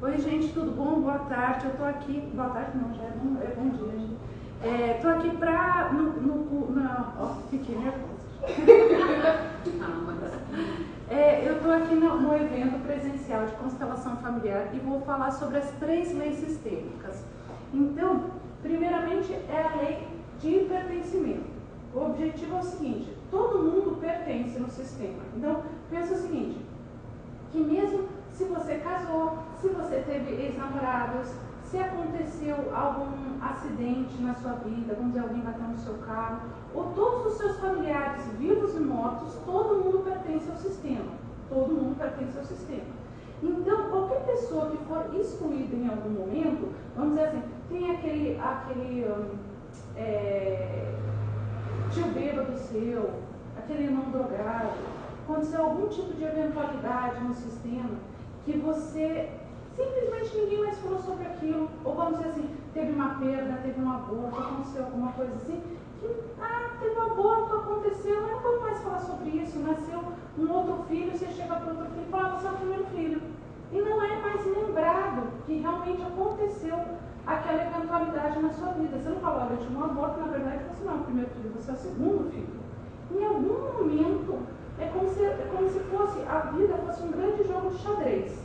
Oi, gente, tudo bom? Boa tarde. Eu tô aqui. Boa tarde, não, já é bom dia, gente. Tô aqui pra. Ó, fiquei nervosa. Eu tô aqui no evento presencial de constelação familiar e vou falar sobre as 3 leis sistêmicas. Então, primeiramente, é a lei de pertencimento. O objetivo é o seguinte: todo mundo pertence no sistema. Então, pensa o seguinte, que mesmo se você casou, se você teve ex-namorados, se aconteceu algum acidente na sua vida, vamos dizer, alguém bateu no seu carro, ou todos os seus familiares, vivos e mortos, todo mundo pertence ao sistema. Todo mundo pertence ao sistema. Então, qualquer pessoa que for excluída em algum momento, vamos dizer assim, tem aquele tio bêbado seu, aquele irmão drogado, aconteceu algum tipo de eventualidade no sistema que você simplesmente ninguém mais falou sobre aquilo, ou vamos dizer assim, teve uma perda, teve um aborto, aconteceu alguma coisa assim, que teve um aborto, aconteceu, eu não vou mais falar sobre isso, nasceu um outro filho, você chega para outro filho e fala, você é o primeiro filho. E não é mais lembrado que realmente aconteceu aquela eventualidade na sua vida. Você não fala, olha, eu tive um aborto, na verdade você não é o primeiro filho, você é o segundo filho. Em algum momento, é como se fosse, a vida fosse um grande jogo de xadrez.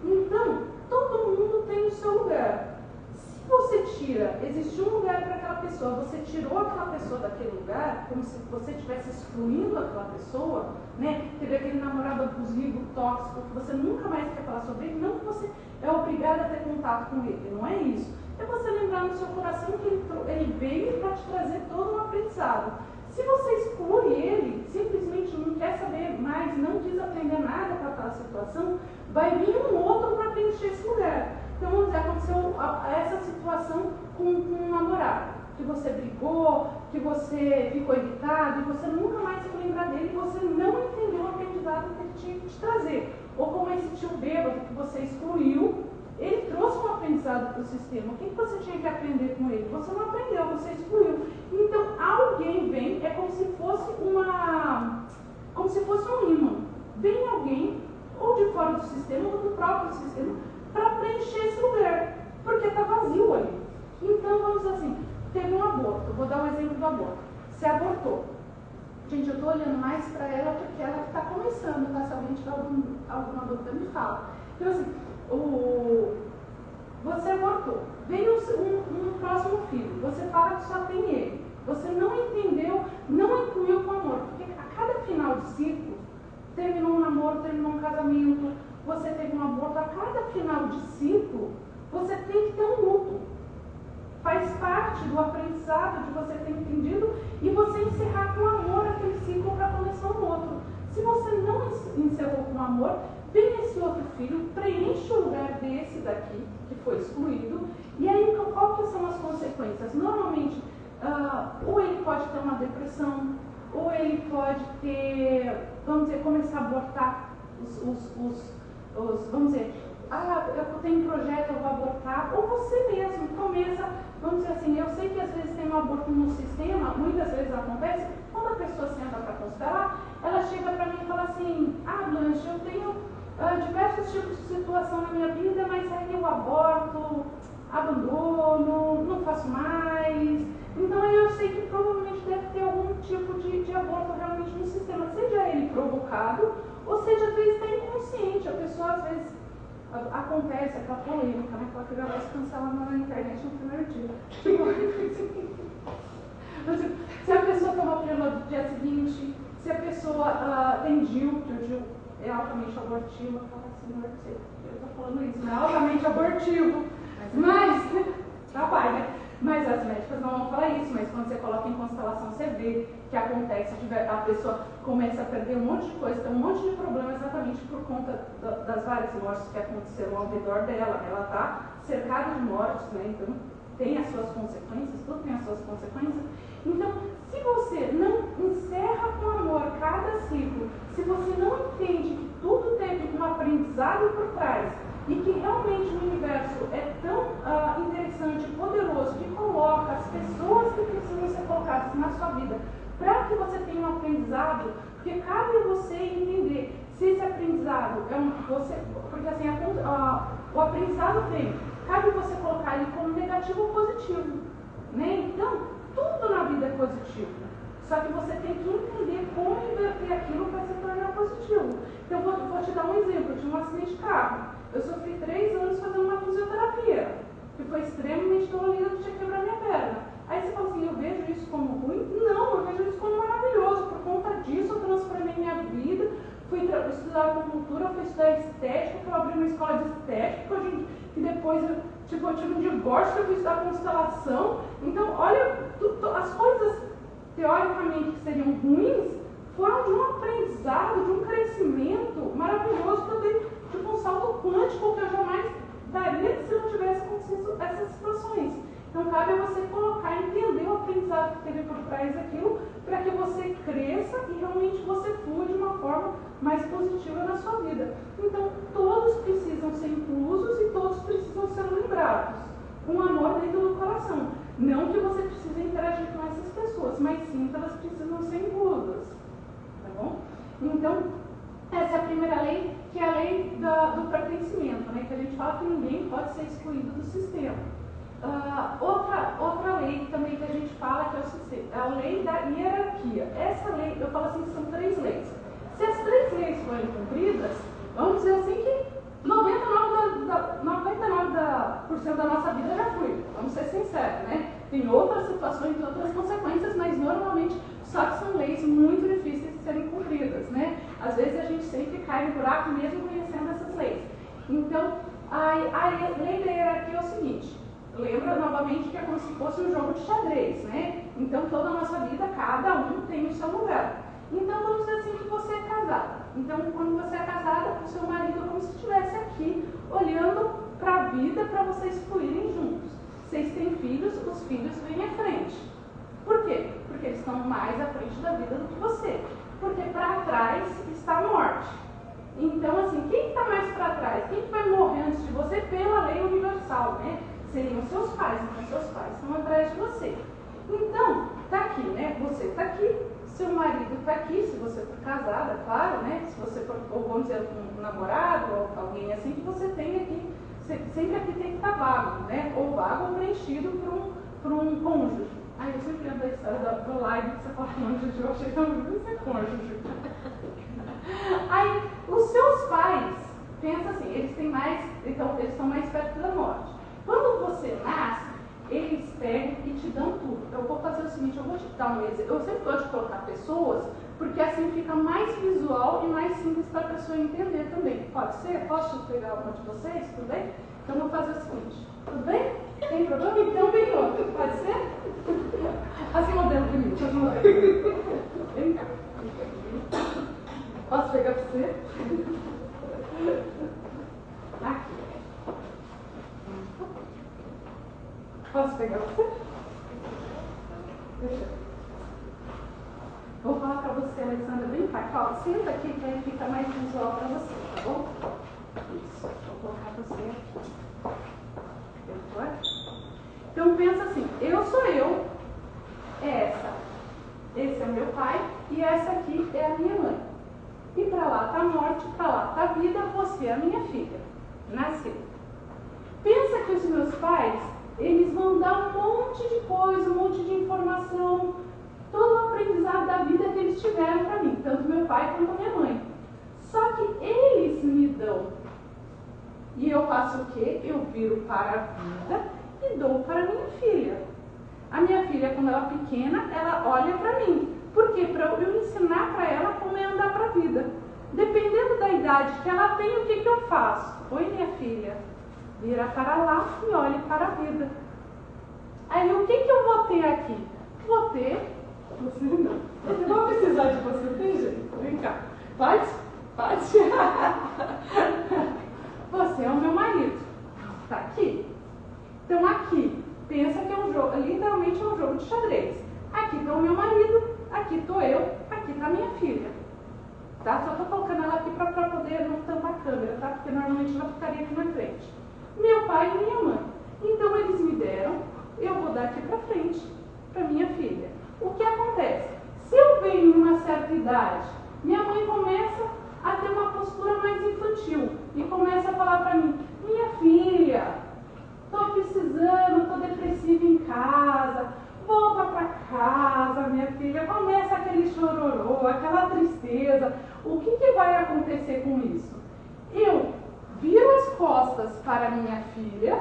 Então, todo mundo tem o seu lugar. Se você tira, existe um lugar para aquela pessoa, você tirou aquela pessoa daquele lugar, como se você estivesse excluindo aquela pessoa, né? Teve aquele namorado abusivo, tóxico, que você nunca mais quer falar sobre ele, não que você é obrigado a ter contato com ele, não é isso. É você lembrar no seu coração que ele veio para te trazer todo um aprendizado. Se você exclui ele, simplesmente não quer saber mais, não quis aprender nada com aquela situação, vai vir um outro para preencher esse lugar. Então, vamos dizer, aconteceu essa situação com um namorado, que você brigou, que você ficou irritado, e você nunca mais foi lembrar dele, e você não entendeu o aprendizado que ele tinha que te trazer. Ou como esse tio bêbado que você excluiu, ele trouxe um aprendizado para o sistema. O que você tinha que aprender com ele? Você não aprendeu, você excluiu. Então, alguém vem, é como se fosse um imã. Vem alguém, ou de fora do sistema, ou do próprio sistema, para preencher esse lugar, porque está vazio ali. Então, vamos dizer assim, teve um aborto, vou dar um exemplo do aborto. Você abortou. Gente, eu estou olhando mais para ela porque ela está começando, tá? Se alguém tiver alguma dúvida, me fala. Então, assim, você abortou, veio um próximo filho, você fala que só tem ele, você não entendeu, não incluiu com amor, porque a cada final de ciclo, terminou um namoro, terminou um casamento, você teve um aborto, a cada final de ciclo, você tem que ter um luto. Faz parte do aprendizado de você ter entendido e você encerrar com amor aquele ciclo para começar um outro. Se você não encerrou com amor, vem esse outro filho, preenche o lugar desse daqui, que foi excluído, e aí qual que são as consequências? Normalmente, ou ele pode ter uma depressão, ou ele pode ter, vamos dizer, começar a abortar vamos dizer, eu tenho um projeto, eu vou abortar, ou você mesmo começa, vamos dizer assim, eu sei que às vezes tem um aborto no sistema, muitas vezes acontece, quando a pessoa senta para constelar, ela chega para mim e fala assim, Blanche, eu tenho diversos tipos de situação na minha vida, mas aí eu aborto, abandono, não faço mais. Então aí eu sei que provavelmente deve ter algum tipo de aborto realmente no sistema, seja ele provocado, ou seja, às vezes está inconsciente. A pessoa às vezes acontece aquela polêmica, né? Aquela que já vai se cancelar na internet no primeiro dia. Se a pessoa toma pílula do dia seguinte, se a pessoa tem DIU, que o DIU é altamente abortivo, eu falo assim, não sei, eu estou falando isso, não é altamente abortivo, mas trabalha, né? Mas as médicas não vão falar isso, mas quando você coloca em constelação, você vê que acontece, a pessoa começa a perder um monte de coisa, tem um monte de problema exatamente por conta das várias mortes que aconteceram ao redor dela. Ela está cercada de mortes, né? Então tem as suas consequências, tudo tem as suas consequências. Então, se você não encerra com amor cada ciclo, se você não entende que tudo teve um aprendizado por trás, e que realmente o universo é tão interessante e poderoso que coloca as pessoas que precisam ser colocadas na sua vida para que você tenha um aprendizado, porque cabe a você entender se esse aprendizado é porque assim, o aprendizado lado tem. Cabe você colocar ele como negativo ou positivo. Né? Então, tudo na vida é positivo. Só que você tem que entender como inverter aquilo para se tornar positivo. Então, vou te dar um exemplo. Eu tinha um acidente de carro. Eu sofri 3 anos fazendo uma fisioterapia, que foi extremamente dolorida, que tinha quebrado minha perna. Aí você fala assim, eu vejo isso como ruim? Não, eu vejo isso como maravilhoso. Por conta disso, eu transformei minha vida. Fui estudar acupuntura, fui estudar estética, que eu abri uma escola de estética, que depois eu tive um divórcio, eu fui estudar constelação. Então, olha, as coisas teoricamente que seriam ruins foram de um aprendizado, de um crescimento maravilhoso, que eu dei tipo um salto quântico que eu jamais daria se não tivesse acontecido essas situações. Então, cabe a você colocar, entender o aprendizado que teve por trás daquilo, para que você cresça e realmente você flua de uma forma mais positiva na sua vida. Então, todos precisam ser inclusos e todos precisam ser lembrados, com amor dentro do coração. Não que você precise interagir com essas pessoas, mas sim que elas precisam ser inclusas. Tá bom? Então, essa é a primeira lei, que é a lei do pertencimento, né? Que a gente fala que ninguém pode ser excluído do sistema. Outra lei também que a gente fala que é a lei da hierarquia. Essa lei, eu falo assim que são 3 leis. Se as 3 leis forem cumpridas, vamos dizer assim que 99% da nossa vida já foi. Vamos ser sinceros, né? Tem outras situações e outras consequências, mas normalmente só que são leis muito difíceis de serem cumpridas, né? Às vezes a gente sempre cai no buraco mesmo conhecendo essas leis. Então, a lei da hierarquia é o seguinte. Lembra novamente que é como se fosse um jogo de xadrez, né? Então, toda a nossa vida, cada um tem o seu lugar. Então, vamos dizer assim que você é casada. Então, quando você é casada, o seu marido é como se estivesse aqui, olhando para a vida, para vocês fluírem juntos. Vocês têm filhos, os filhos vêm à frente. Por quê? Porque eles estão mais à frente da vida do que você. Porque para trás está a morte. Então, assim, quem está mais para trás? Quem vai morrer antes de você pela lei universal, né? Seriam seus pais, então seus pais estão atrás de você. Então, tá aqui, né? Você está aqui, seu marido está aqui, se você for casada, claro, né? Se você for, ou vamos dizer, um namorado, ou alguém assim, que você tem aqui, sempre aqui tem que estar vago, né? Ou vago ou preenchido por um cônjuge. Ai, eu sempre lembro da história do live que você fala cônjuge, eu achei tão lindo ser cônjuge. Aí, os seus pais, pensa assim, eles têm mais, então, eles estão mais perto da morte. Quando você nasce, eles pegam e te dão tudo. Eu vou fazer o seguinte, eu vou te dar um exemplo. Eu sempre gosto de colocar pessoas, porque assim fica mais visual e mais simples para a pessoa entender também. Pode ser? Posso pegar uma de vocês? Tudo bem? Então eu vou fazer o seguinte. Tudo bem? Tem problema? Então vem outro. Pode ser? Assim, modelo bonito. Vem cá. Posso pegar para você? Aqui. Posso pegar você? Deixa eu. Vou falar para você, Alessandra, vem cá. Ó, senta aqui que aí fica mais visual para você, tá bom? Isso. Vou colocar você aqui. Então pensa assim, eu sou eu, esse é o meu pai e essa aqui é a minha mãe. E para lá está a morte, para lá está a vida, você é a minha filha. Nasceu. Pensa que os meus pais, eles vão dar um monte de coisa, um monte de informação, todo o aprendizado da vida que eles tiveram para mim, tanto meu pai quanto minha mãe. Só que eles me dão. E eu faço o quê? Eu viro para a vida e dou para minha filha. A minha filha, quando ela é pequena, ela olha para mim. Por quê? Para eu ensinar para ela como é andar para a vida. Dependendo da idade que ela tem, o que eu faço? Oi, minha filha. Vira para lá e olhe para a vida. Aí o que eu vou ter aqui? Vou ter. Você não. Eu vou precisar de você, tem jeito. Vem cá. Pode? Pode. Você é o meu marido. Está aqui. Então aqui, pensa que é um jogo, literalmente é um jogo de xadrez. Aqui está o meu marido, aqui estou eu, aqui está a minha filha. Tá? Só estou colocando ela aqui para poder não tampar a câmera, tá? Porque normalmente ela ficaria aqui na frente. Meu pai e minha mãe. Então eles me deram, eu vou dar aqui para frente, para minha filha. O que acontece? Se eu venho em uma certa idade, minha mãe começa a ter uma postura mais infantil e começa a falar para mim, minha filha, costas para a minha filha,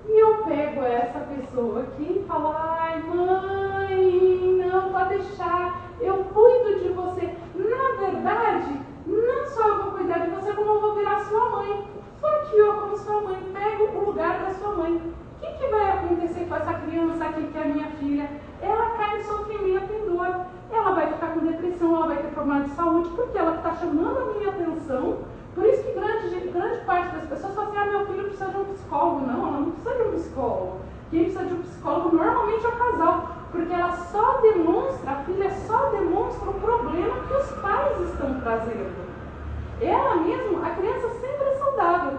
e eu pego essa pessoa aqui e falo, ai mãe, não, pode deixar, eu cuido de você. Na verdade, não só eu vou cuidar de você, como eu vou virar sua mãe. Só que eu, como sua mãe, pego o lugar da sua mãe. O que vai acontecer com essa criança aqui, que é a minha filha? Ela cai em sofrimento, em dor. Ela vai ficar com depressão, ela vai ter problema de saúde, porque ela está chamando a minha atenção. Por isso que grande parte das pessoas falam assim, meu filho precisa de um psicólogo. Não, ela não precisa de um psicólogo. Quem precisa de um psicólogo normalmente é o casal, porque ela só demonstra, a filha só demonstra o problema que os pais estão trazendo. Ela mesma, a criança sempre é saudável.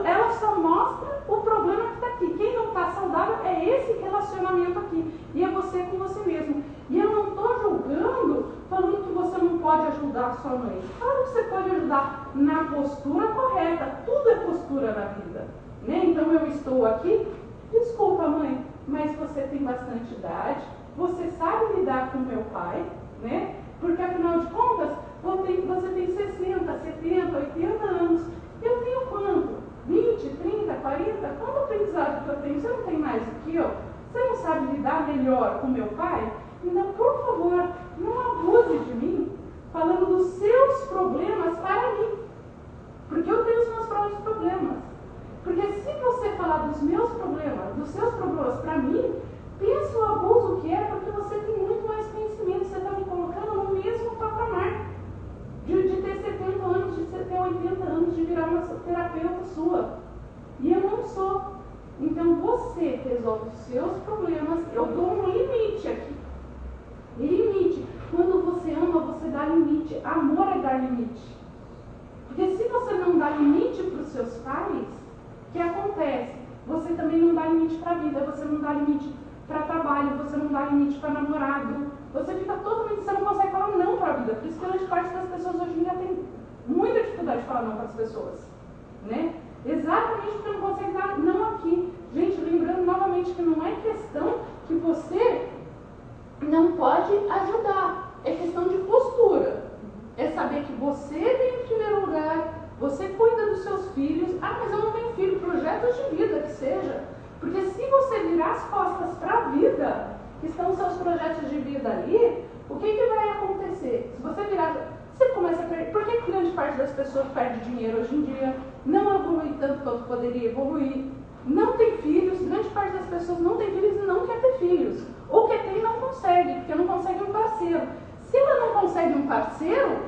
Ela só mostra o problema que está aqui. Quem não está saudável é esse relacionamento aqui. E é você com você mesmo. E eu não estou julgando, falando que você não pode ajudar a sua mãe. Claro que você pode ajudar na postura correta. Tudo é postura na vida, né? Então eu estou aqui, desculpa mãe, mas você tem bastante idade, você sabe lidar com meu pai, né? Porque afinal de contas, você tem 60, 70, 80 anos. Eu tenho quanto? 20, 30, 40? Quanto aprendizado que eu tenho? Você não tem mais do que eu? Você não sabe lidar melhor com meu pai? Então, por favor, não abuse de mim falando dos seus problemas para mim. Porque eu tenho os meus próprios problemas. Porque se você falar dos meus problemas, dos seus problemas para mim, pensa o abuso que é, porque você tem muito mais conhecimento. Você está me colocando no mesmo patamar de ter 70 anos, de ter 80 anos, de virar uma terapeuta sua. E eu não sou. Então você resolve os seus problemas. Eu dou um limite aqui. Limite. Quando você ama, você dá limite. Amor é dar limite. Porque se você não dá limite para os seus pais, o que acontece? Você também não dá limite para a vida, você não dá limite para trabalho, você não dá limite para namorado. Você fica totalmente, você não consegue falar não para a vida. Por isso que grande parte das pessoas hoje em dia tem muita dificuldade de falar não para as pessoas, né? Exatamente porque não consegue dar não aqui. Gente, lembrando novamente que não é questão que você não pode ajudar, é questão de postura. É saber que você vem em primeiro lugar, você cuida dos seus filhos. Ah, mas eu não tenho filho, projetos de vida que seja. Porque se você virar as costas para a vida, que estão os seus projetos de vida ali, o que vai acontecer? Se você virar, você começa a perder. Por que grande parte das pessoas perde dinheiro hoje em dia? Não evolui tanto quanto poderia evoluir. Não tem filhos, grande parte das pessoas não tem filhos e não quer ter filhos. Ou quer ter e não consegue, porque não consegue um parceiro. Se ela não consegue um parceiro,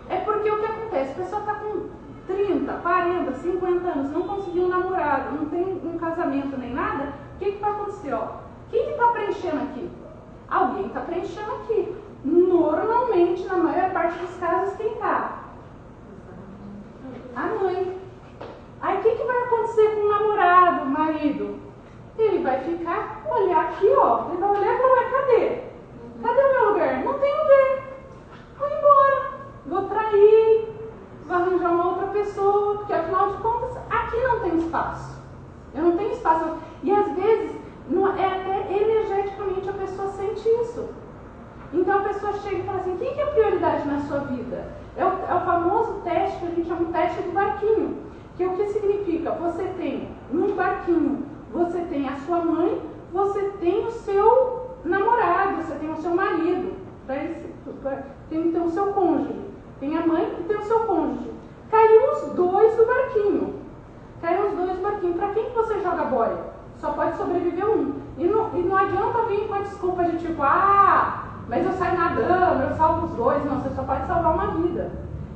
é porque o que acontece? A pessoa está com 30, 40, 50 anos, não conseguiu um namorado, não tem um casamento nem nada, o que vai acontecer? Ó? Quem está preenchendo aqui? Alguém está preenchendo aqui. Normalmente, na maior parte dos casos, quem está? A mãe. Aí o que vai acontecer com o namorado, o marido? Ele vai ficar, olhar aqui, ó. Ele vai olhar e falar, cadê? Cadê o meu lugar? Não tem lugar. Vou embora. Vou trair. Vou arranjar uma outra pessoa. Porque afinal de contas, aqui não tem espaço. Eu não tenho espaço. E às vezes, até energeticamente a pessoa sente isso. Então a pessoa chega e fala assim, quem que é a prioridade na sua vida? É o famoso teste que a gente chama de teste do barquinho. Que é o que significa? Você tem, num barquinho, você tem a sua mãe, você tem o seu namorado, você tem o seu marido, tem o seu cônjuge. Tem a mãe e tem o seu cônjuge. Caiu os dois do barquinho. Caiu os dois do barquinho. Para quem que você joga boia? Só pode sobreviver um. E não adianta vir com a desculpa de tipo, mas eu saio nadando, eu salvo os dois. Não, você só pode salvar uma vida.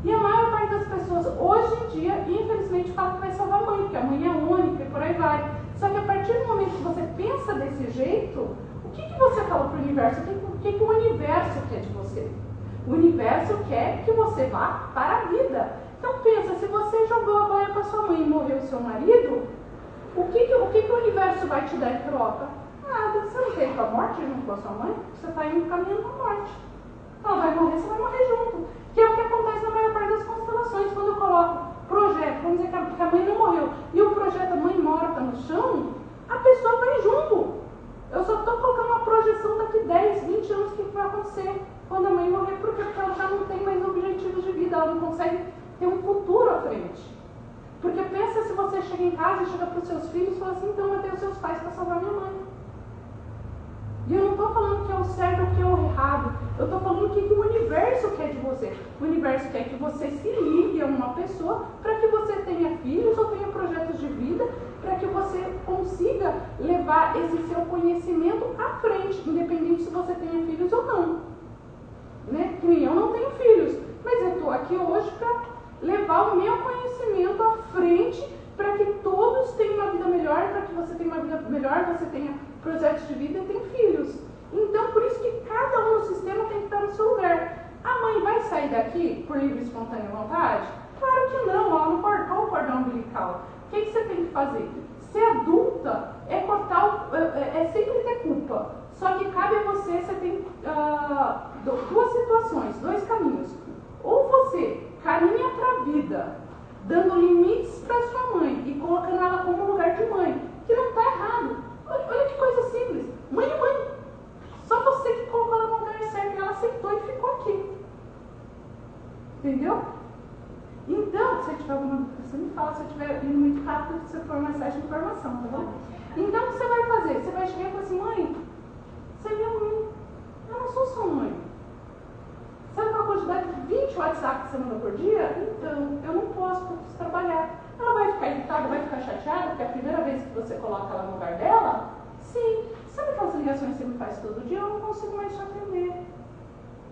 E a maior parte das pessoas, hoje em dia, infelizmente, fala que vai salvar a mãe, porque a mãe é única e por aí vai. Só que a partir do momento que você pensa desse jeito, o que você fala para o universo? O que o universo quer de você? O universo quer que você vá para a vida. Então pensa, se você jogou a boia para sua mãe e morreu seu marido, o que o universo vai te dar em troca? Nada. Você não teve a morte junto com a sua mãe? Você está indo caminhando para a morte. Ela vai morrer, você vai morrer junto. Que é o que acontece na maior parte das constelações. Quando eu coloco projeto, vamos dizer que a mãe não morreu, e o projeto a mãe morta no chão, a pessoa vai junto. Eu só estou colocando uma projeção daqui 10, 20 anos, o que vai acontecer quando a mãe morrer, porque ela já não tem mais objetivos de vida, ela não consegue ter um futuro à frente. Porque pensa se você chega em casa e chega para os seus filhos e fala assim, então eu tenho seus pais para salvar minha mãe. E eu não estou falando que é o certo ou que é o errado. Eu estou falando o que o universo quer de você. O universo quer que você se ligue a uma pessoa para que você tenha filhos ou tenha projetos de vida, para que você consiga levar esse seu conhecimento à frente, independente se você tenha filhos ou não. Né? Que nem eu não tenho filhos, mas eu estou aqui hoje para levar o meu conhecimento à frente, para que todos tenham uma vida melhor, para que você tenha uma vida melhor, você tenha projetos de vida e tenha filhos. Então, por isso que cada um no sistema tem que estar no seu lugar. A mãe vai sair daqui por livre e espontânea vontade? Claro que não, ela não cortou o cordão umbilical. O que você tem que fazer? Ser adulta é cortar, é sempre ter culpa. Só que cabe a você tem duas situações, dois caminhos. Ou você caminha para a vida, dando limites para sua mãe e colocando ela como lugar de mãe, que não está errado. Olha que coisa simples. Mãe é mãe. Só você que colocou ela no lugar certo e ela aceitou e ficou aqui. Entendeu? Então, se tiver alguma dúvida, você me fala. Se eu estiver indo muito rápido, se for mais fácil de informação, tá bom? Então, o que você vai fazer? Você vai chegar e falar assim, mãe, você é minha mãe. Eu não sou sua mãe. Sabe qual a quantidade de 20 WhatsApp que você manda por dia? Então, eu não posso, porque eu preciso trabalhar. Ela vai ficar irritada, vai ficar chateada, porque é a primeira vez que você coloca ela no lugar dela? Sim. Sabe aquelas ligações que você me faz todo dia? Eu não consigo mais te atender.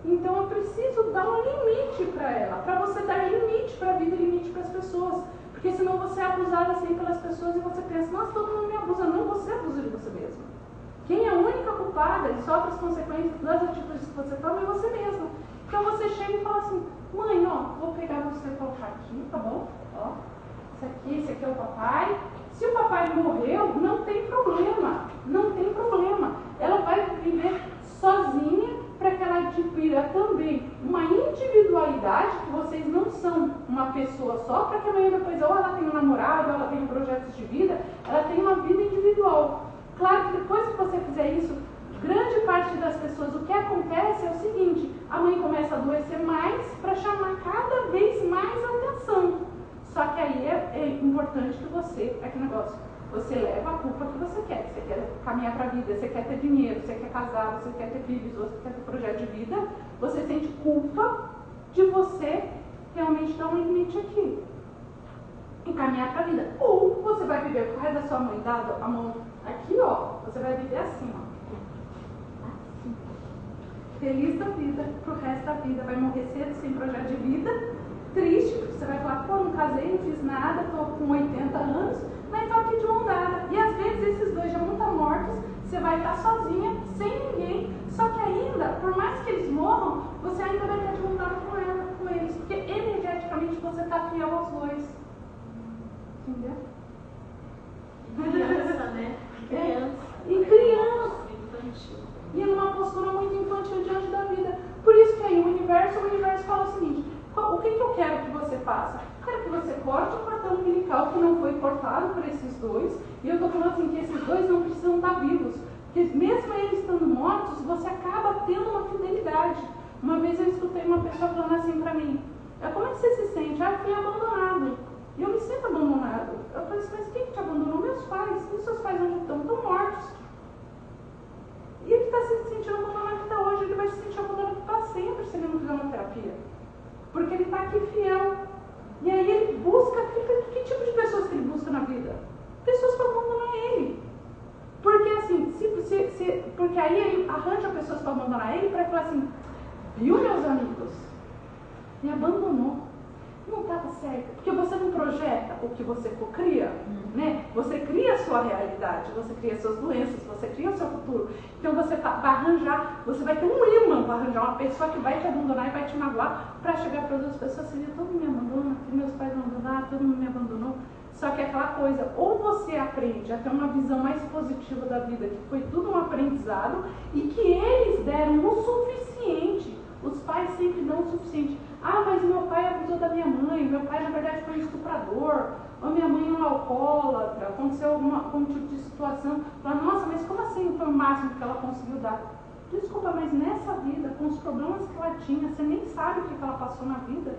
Então, eu preciso dar um limite para ela, para você dar limite para a vida e limite para as pessoas. Porque senão você é abusada assim pelas pessoas e você pensa, nossa, todo mundo me abusa. Não, você abusa de você mesma. Quem é a única culpada e sofre as consequências das atitudes que você toma é você mesma. Então você chega e fala assim, mãe, ó, vou pegar você e colocar aqui, tá bom? Ó, esse aqui é o papai. Se o papai morreu, não tem problema. Não tem problema. Ela vai viver sozinha para que ela adquira também uma individualidade, que vocês não são uma pessoa só, para que amanhã depois ou ela tenha um namorado, ou ela tenha projetos de vida, ela tenha uma vida individual. Claro que depois que você fizer isso, grande parte das pessoas, o que acontece é o seguinte, a mãe começa a adoecer mais para chamar cada vez mais atenção. Só que aí é importante que você, aquele negócio, você leva a culpa que você quer. Você quer caminhar para a vida, você quer ter dinheiro, você quer casar, você quer ter filhos, você quer ter projeto de vida, você sente culpa de você realmente dar um limite aqui. E caminhar para a vida. Ou você vai viver com o resto da sua mãe dada a mão aqui, ó. Você vai viver assim, ó. Assim. Feliz da vida pro resto da vida. Vai morrer cedo, sem projeto de vida. Triste, porque você vai falar, pô, não casei, não fiz nada, tô com 80 anos, mas tô aqui de mão dada. E às vezes esses dois já vão estar mortos, você vai estar sozinha, sem ninguém. Só que ainda, por mais que eles morram, você ainda vai estar de mão dada com eles. Porque energeticamente você está fiel aos dois. Entendeu? Criança, né? Criança. E criança. E numa postura muito infantil diante da vida. Por isso que aí o universo fala o seguinte, o que eu quero que você faça? Quero que você corte o cordão umbilical que não foi cortado por esses dois. E eu estou falando assim, que esses dois não precisam estar vivos. Porque mesmo eles estando mortos, você acaba tendo uma fidelidade. Uma vez eu escutei uma pessoa falando assim para mim, como é que você se sente? Eu fui abandonado. E eu me sinto abandonado. Eu falei assim, mas quem te abandonou? Meus pais. E os seus pais onde estão? Estão mortos. E ele está se sentindo abandonado até hoje. Ele vai se sentir abandonado para sempre se ele não fizer uma terapia. Porque ele está aqui fiel. E aí ele busca, que tipo de pessoas que ele busca na vida? Pessoas para abandonar ele. Porque assim, porque aí ele arranja pessoas para abandonar ele para falar assim, viu meus amigos? Me abandonou. Não estava certo, porque você não projeta o que você cria, né? Você cria a sua realidade, você cria as suas doenças, você cria o seu futuro. Então você vai arranjar, você vai ter um imã para arranjar uma pessoa que vai te abandonar e vai te magoar para chegar para outras pessoas e dizer, todo mundo me abandona, meus pais me abandonaram, todo mundo me abandonou. Só que é aquela coisa, ou você aprende a ter uma visão mais positiva da vida, que foi tudo um aprendizado, e que eles deram o suficiente. Os pais sempre dão o suficiente. Ah, mas meu pai abusou da minha mãe, meu pai na verdade foi um estuprador, ou minha mãe é um alcoólatra, aconteceu algum tipo de situação. Fala, nossa, mas como assim foi o máximo que ela conseguiu dar? Desculpa, mas nessa vida, com os problemas que ela tinha, você nem sabe o que ela passou na vida,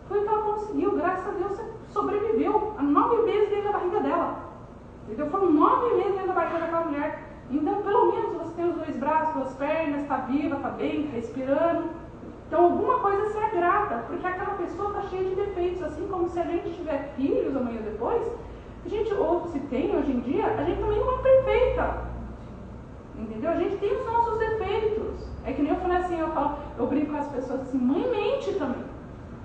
foi o que ela conseguiu. Graças a Deus você sobreviveu a 9 meses dentro da barriga dela. Entendeu? Foram 9 meses dentro da barriga daquela mulher. Então, pelo menos você tem os 2 braços, 2 pernas, está viva, está bem, está respirando. Então, alguma coisa você é grata, porque aquela pessoa está cheia de defeitos. Assim como se a gente tiver filhos amanhã ou depois, a gente, ou se tem hoje em dia, a gente também não é perfeita. Entendeu? A gente tem os nossos defeitos. É que nem eu falei assim, eu brinco com as pessoas assim, mãe mente também.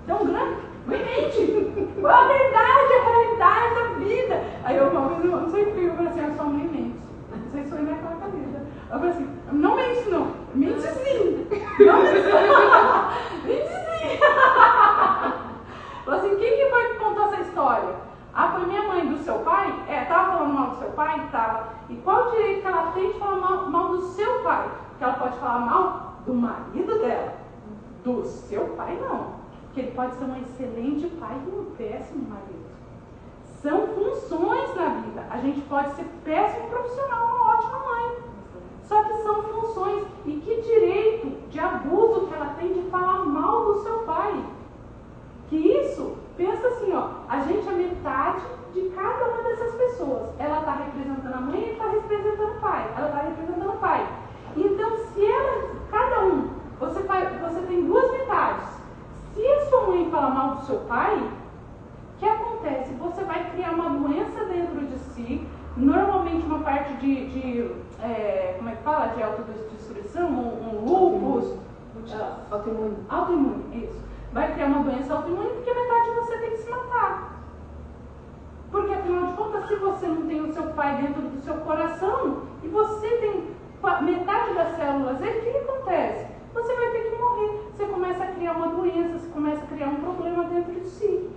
Então, grande, mãe mente. Qual a verdade, a realidade da vida? Aí eu uma vez, eu não sei o que, eu falei assim, a sua mãe mente. Não sei se foi minha quarta vida. Eu falei assim, não mente não. Mente sim. Não mente sim. Mente sim. Falei assim, quem que foi que contou essa história? Ah, foi minha mãe, do seu pai? Estava falando mal do seu pai? Estava. E qual o direito que ela tem de falar mal do seu pai? Porque ela pode falar mal do marido dela. Do seu pai, não. Porque ele pode ser um excelente pai e um péssimo marido. São funções na vida. A gente pode ser péssimo profissional, uma ótima mãe. Só que são funções. E que direito de abuso que ela tem de falar mal do seu pai? Que isso, pensa assim, ó, a gente é metade de cada uma dessas pessoas. Ela está representando a mãe e está representando o pai. Ela está representando o pai. Então, se ela, cada um, você tem 2 metades. Se a sua mãe fala mal do seu pai, o que acontece? Você vai criar uma doença dentro de si, normalmente uma parte como é que fala? De autodestruição, um lúpus. Autoimune. Autoimune, isso. Vai criar uma doença autoimune porque metade de você tem que se matar. Porque afinal de contas, se você não tem o seu pai dentro do seu coração e você tem metade das células dele, o que acontece? Você vai ter que morrer. Você começa a criar uma doença, você começa a criar um problema dentro de si.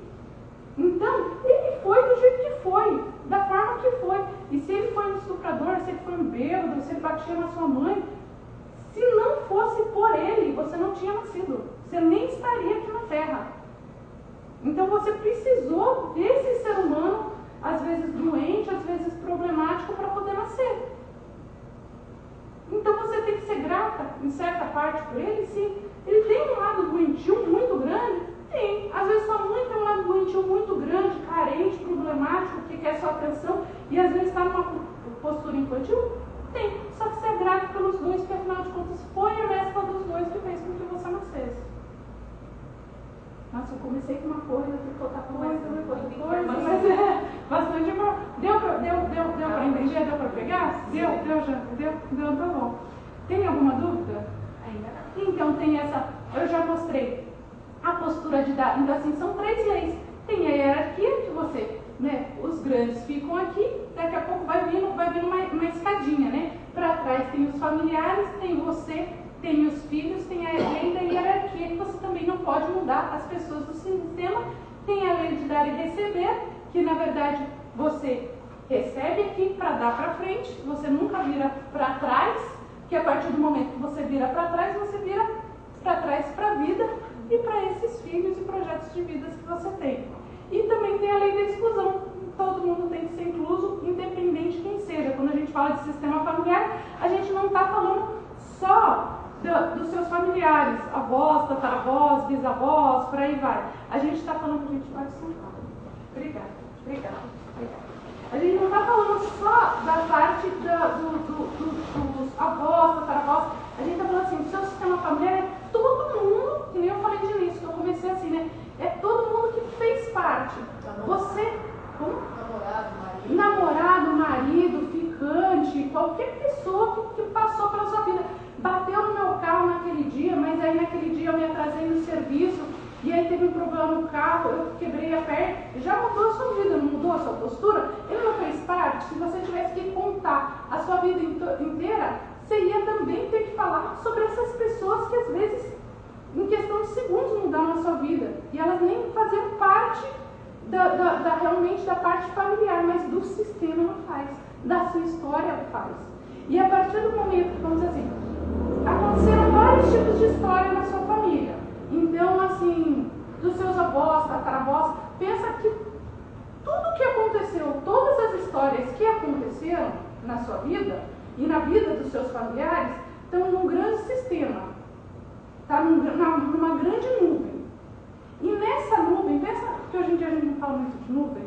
Então, ele foi do jeito que foi, da forma que foi. E se ele foi um estuprador, se ele foi um bêbado, se ele batia na sua mãe, se não fosse por ele, você não tinha nascido. Você nem estaria aqui na Terra. Então você precisou desse ser humano, às vezes doente, às vezes problemático, para poder nascer. Então você tem que ser grata, em certa parte, por ele, sim. Ele tem um lado doentio muito grande? Tem. Às vezes sua mãe tem um lado doentio muito grande, carente, problemático, que quer sua atenção, e às vezes está numa postura infantil? Tem. Só que você é grato pelos 2, porque afinal de contas foi a mescla dos 2 que fez com que você nascesse. Nossa, eu comecei com uma coisa, fui outra coisa, mas é bastante bom. Deu para entender? Deu para pegar? Deu, tá bom. Tem alguma dúvida? Ainda não. Então tem essa, eu já mostrei a postura de dar, então assim, são 3 leis. Tem a hierarquia que você, né, os grandes ficam aqui, daqui a pouco vai vindo uma escadinha, né? Para trás tem os familiares, tem você, tem os filhos, tem a lei da hierarquia, que você também não pode mudar as pessoas do sistema. Tem a lei de dar e receber, que na verdade você recebe aqui para dar para frente, você nunca vira para trás, que a partir do momento que você vira para trás, você vira para trás para a vida e para esses filhos e projetos de vida que você tem. E também tem a lei da exclusão, todo mundo tem que ser incluso, independente de quem seja. Quando a gente fala de sistema familiar, a gente não está falando só dos seus familiares, avós, tataravós, bisavós, por aí vai. A gente está falando, gente, pode sentar. Obrigada. A gente não está falando só da parte dos avós, tataravós. A gente está falando assim, o seu sistema familiar é todo mundo, que nem eu falei de início, que eu comecei assim, né? É todo mundo que fez parte. Você, como? Namorado, marido, ficante, qualquer pessoa que passou pela sua vida. Bateu no meu carro naquele dia, mas aí naquele dia eu me atrasei no serviço e aí teve um problema no carro, eu quebrei a perna. Já mudou a sua vida, não mudou a sua postura? Ele não fez parte? Se você tivesse que contar a sua vida inteira, você ia também ter que falar sobre essas pessoas que às vezes, em questão de segundos, mudaram a sua vida. E elas nem faziam parte realmente da parte familiar, mas do sistema ela faz, da sua história ela faz. E a partir do momento, vamos dizer assim, aconteceram vários tipos de história na sua família. Então, assim, dos seus avós, tataravós, pensa que tudo que aconteceu, todas as histórias que aconteceram na sua vida e na vida dos seus familiares, estão num grande sistema, está numa grande nuvem. E nessa nuvem, pensa porque hoje em dia a gente não fala muito de nuvem.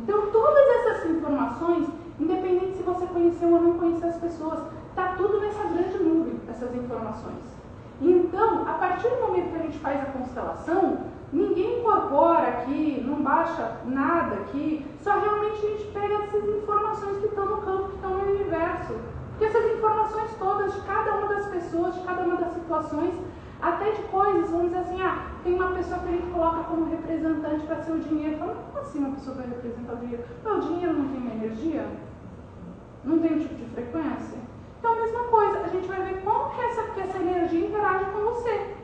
Então, todas essas informações, independente se você conheceu ou não conheceu as pessoas, está tudo nessa grande nuvem, essas informações. Então, a partir do momento que a gente faz a constelação, ninguém incorpora aqui, não baixa nada aqui, só realmente a gente pega essas informações que estão no campo, que estão no universo. Porque essas informações todas, de cada uma das pessoas, de cada uma das situações, até de coisas, vamos dizer assim, tem uma pessoa que a gente coloca como representante para ser o dinheiro. Fala, como assim uma pessoa vai representar o dinheiro? O dinheiro não tem uma energia? Não tem um tipo de frequência? Então, a mesma coisa, a gente vai ver como que essa energia interage com você.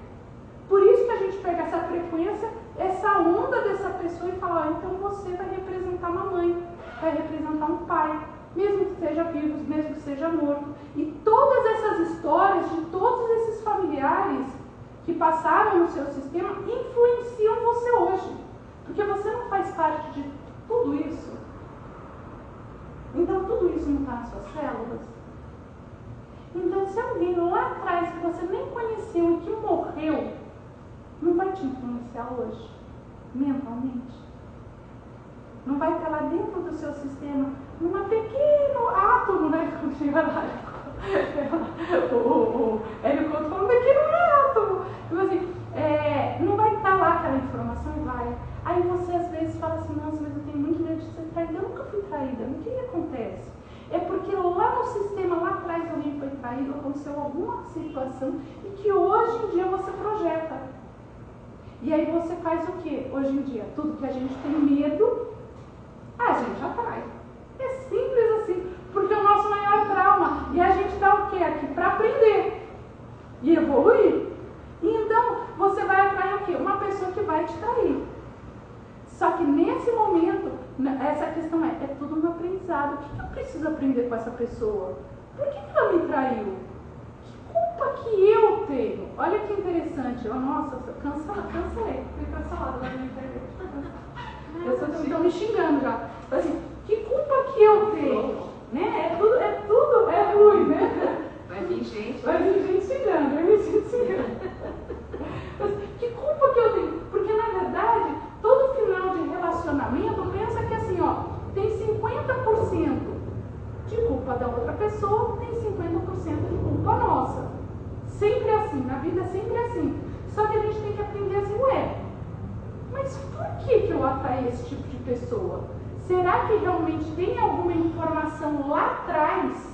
Por isso que a gente pega essa frequência, essa onda dessa pessoa e fala, então você vai representar uma mãe, vai representar um pai, mesmo que seja vivo, mesmo que seja morto. E todas essas histórias de todos esses familiares que passaram no seu sistema influenciam você hoje. Porque você não faz parte de tudo isso. Então tudo isso não está nas suas células. Então se alguém lá atrás que você nem conheceu e que morreu, não vai te influenciar hoje, mentalmente. Não vai estar lá dentro do seu sistema, num pequeno átomo, né? Como chega lá, o Hélio Couto falou, um pequeno átomo. Então, assim, não vai estar lá aquela informação e vai. Aí você às vezes fala assim, nossa, mas eu tenho muito medo de ser traída. Eu nunca fui traída. O que acontece? É porque lá no sistema, lá atrás, alguém foi traído, aconteceu alguma situação e que hoje em dia você projeta. E aí você faz o quê? Hoje em dia, tudo que a gente tem medo, a gente atrai. É simples assim, porque é o nosso maior trauma. E a gente dá o quê aqui? Para aprender e evoluir. E então, você vai atrair o quê? Uma pessoa que vai te trair. Só que nesse momento, essa questão é tudo um aprendizado. O que eu preciso aprender com essa pessoa? Por que ela me traiu? Que culpa que eu tenho? Olha que interessante. Nossa, cansei. Fui cancelada lá na internet. Vocês estão me xingando já. Assim, que culpa que eu tenho? Né? É ruim, né? Vai vir gente xingando, vai vir gente xingando. Que culpa que eu tenho? Porque na verdade, todo final de relacionamento, pensa que assim, tem 50% de culpa da outra pessoa, tem 50% de culpa nossa. Sempre assim, na vida é sempre assim. Só que a gente tem que aprender assim, mas por que eu atraí esse tipo de pessoa? Será que realmente tem alguma informação lá atrás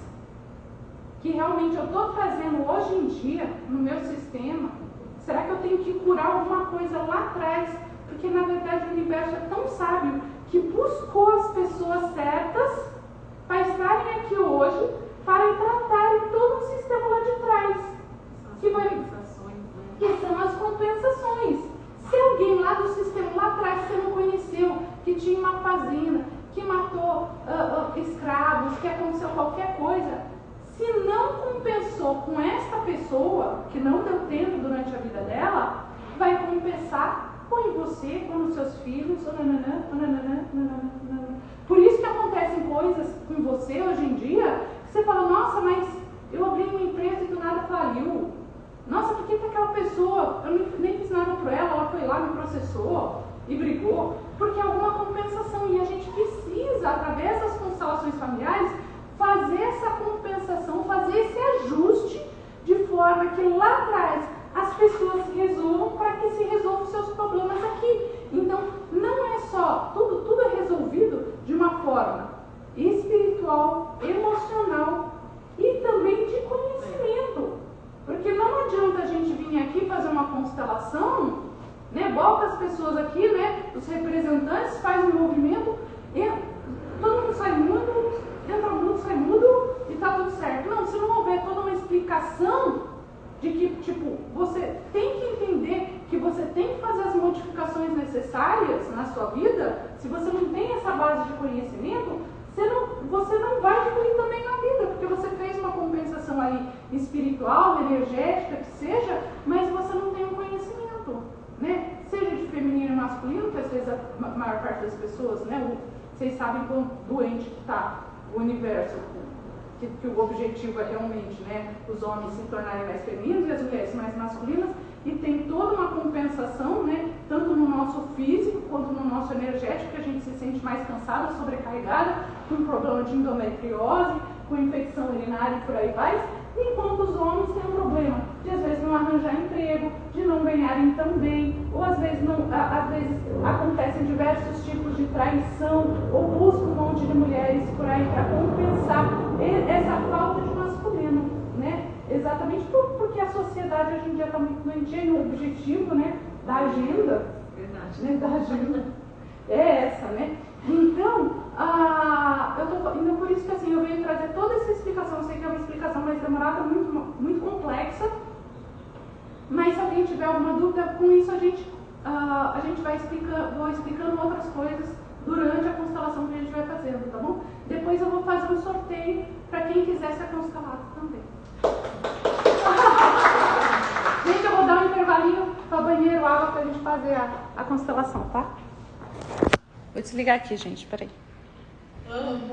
que realmente eu estou trazendo hoje em dia no meu sistema? Será que eu tenho que curar alguma coisa lá atrás? Porque na verdade o universo é tão sábio que buscou as pessoas certas para estarem aqui hoje para tratarem todo o sistema lá de trás. Que são as compensações. Se alguém lá do sistema lá atrás você não conheceu, que tinha uma fazenda, que matou escravos, que aconteceu qualquer coisa, se não compensou com esta pessoa, que não deu tempo durante a vida dela, vai compensar ou em você, ou nos seus filhos, Por isso que acontecem coisas com você hoje em dia, que você fala, nossa, mas eu abri uma empresa e do nada faliu. Nossa, por que aquela pessoa, eu nem fiz nada por ela foi lá, me processou e brigou? Porque é alguma compensação e a gente precisa, através das constelações familiares, fazer essa compensação, fazer esse ajuste de forma que lá atrás as pessoas se resolvam para que se resolvam os seus problemas aqui. Então, não é só, tudo é resolvido de uma forma espiritual, emocional e também de conhecimento. Porque não adianta a gente vir aqui fazer uma constelação, né, bota as pessoas aqui, né, os representantes, faz um movimento, todo mundo sai mudo, entra mudo, sai mudo e tá tudo certo. Não, se não houver toda uma explicação de que, você tem que entender que você tem que fazer as modificações necessárias na sua vida, se você não tem essa base de conhecimento, você não vai evoluir também na vida, porque você fez uma compensação aí espiritual, energética, que seja, mas você não tem um conhecimento, né? Seja de feminino e masculino, que às vezes a maior parte das pessoas, né? Vocês sabem quão doente que está o universo que o objetivo é realmente, né, os homens se tornarem mais femininos e as mulheres mais masculinas, e tem toda uma compensação, né, tanto no nosso físico quanto no nosso energético, que a gente se sente mais cansada, sobrecarregada, com problema de endometriose, com infecção urinária e por aí vai, enquanto os homens têm um problema de às vezes não arranjar emprego, de não ganharem tão bem, ou às vezes acontecem diversos tipos de traição, ou buscam um monte de mulheres por aí para compensar essa falta de masculino, né? Exatamente porque a sociedade hoje em dia está muito doentia e o objetivo, né, da agenda, né, da agenda é essa, né? Então, então por isso que assim, eu venho trazer toda essa explicação. Eu sei que é uma explicação mais demorada, muito complexa, mas se alguém tiver alguma dúvida com isso, a gente vou explicando outras coisas durante a constelação que a gente vai fazendo, tá bom? Depois eu vou fazer um sorteio para quem quiser ser constelado também. Gente, eu vou dar um intervalinho para o banheiro, água, para a gente fazer a constelação, tá? Vou desligar aqui, gente, peraí. Amo.